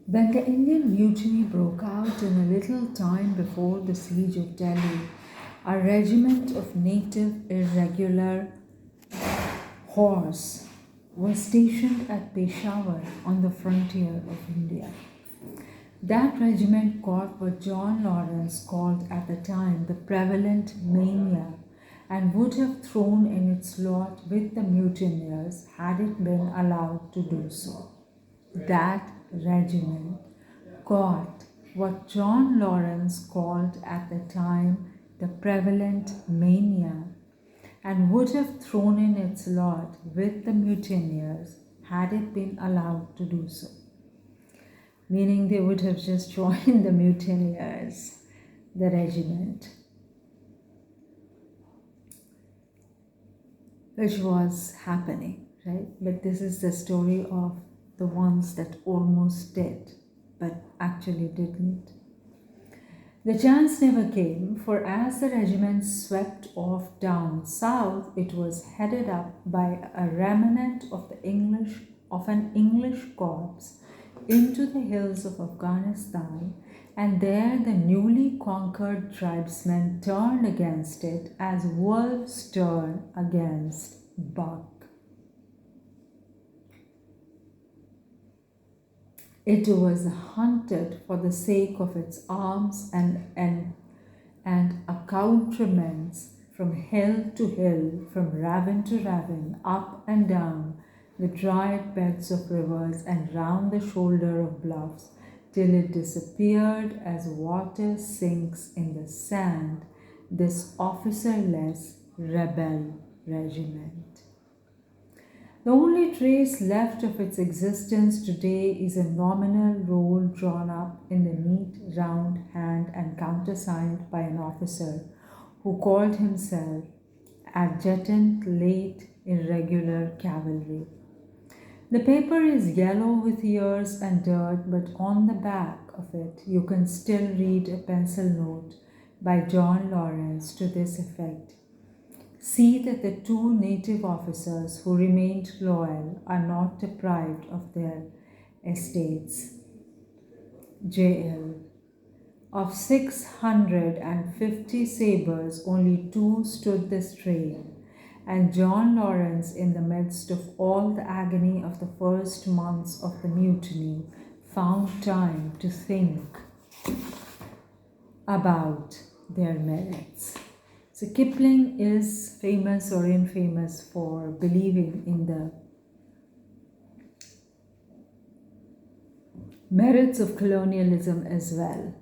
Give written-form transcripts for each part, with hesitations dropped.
When the Indian Mutiny broke out in a little time before the siege of Delhi, a regiment of native irregular horse was stationed at Peshawar on the frontier of India. That regiment caught what John Lawrence called at the time the prevalent mania and would have thrown in its lot with the mutineers had it been allowed to do so. That regiment caught what John Lawrence called at the time the prevalent mania and would have thrown in its lot with the mutineers had it been allowed to do so. Meaning they would have just joined the mutineers, the regiment, which was happening, right? But this is the story of the ones that almost did, but actually didn't. The chance never came, for as the regiment swept off down south, it was headed up by a remnant of an English corps into the hills of Afghanistan, and there the newly conquered tribesmen turned against it as wolves turn against buck. It was hunted for the sake of its arms and accoutrements from hill to hill, from ravine to ravine, up and down the dried beds of rivers and round the shoulder of bluffs, till it disappeared as water sinks in the sand, this officerless rebel regiment. The only trace left of its existence today is a nominal roll drawn up in the neat round hand and countersigned by an officer who called himself Adjutant Late Irregular Cavalry. The paper is yellow with years and dirt, but on the back of it you can still read a pencil note by John Lawrence to this effect: see that the two native officers who remained loyal are not deprived of their estates. J.L. Of 650 sabres, only 2 stood the strain, and John Lawrence, in the midst of all the agony of the first months of the mutiny, found time to think about their merits. So Kipling is famous or infamous for believing in the merits of colonialism as well.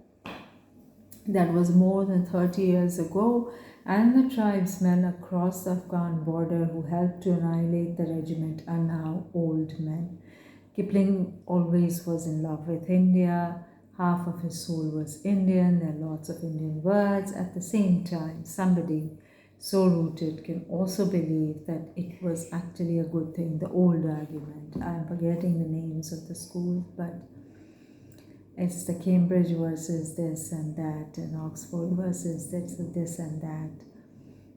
That was more than 30 years ago, and the tribesmen across the Afghan border who helped to annihilate the regiment are now old men. Kipling always was in love with India. Half of his soul was Indian. There are lots of Indian words. At the same time, somebody so rooted can also believe that it was actually a good thing, the old argument. I'm forgetting the names of the schools, but it's the Cambridge versus this and that, and Oxford versus this and that.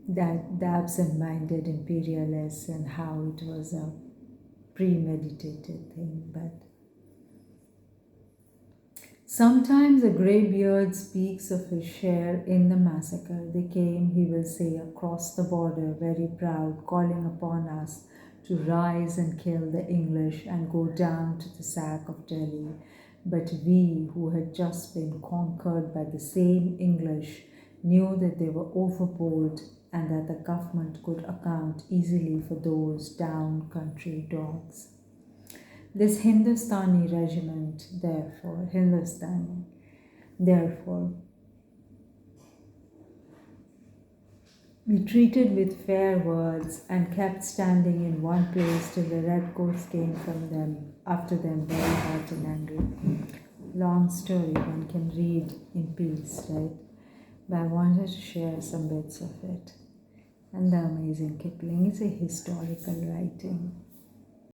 The absent-minded imperialists and how it was a premeditated thing, but sometimes a greybeard speaks of his share in the massacre. They came, he will say, across the border, very proud, calling upon us to rise and kill the English and go down to the sack of Delhi. But we, who had just been conquered by the same English, knew that they were overbold and that the government could account easily for those down country dogs. This Hindustani regiment, therefore, we treated with fair words and kept standing in one place till the redcoats came from them, after them very hot and angry. Long story, one can read in peace, right? But I wanted to share some bits of it. And the amazing Kipling is a historical writing.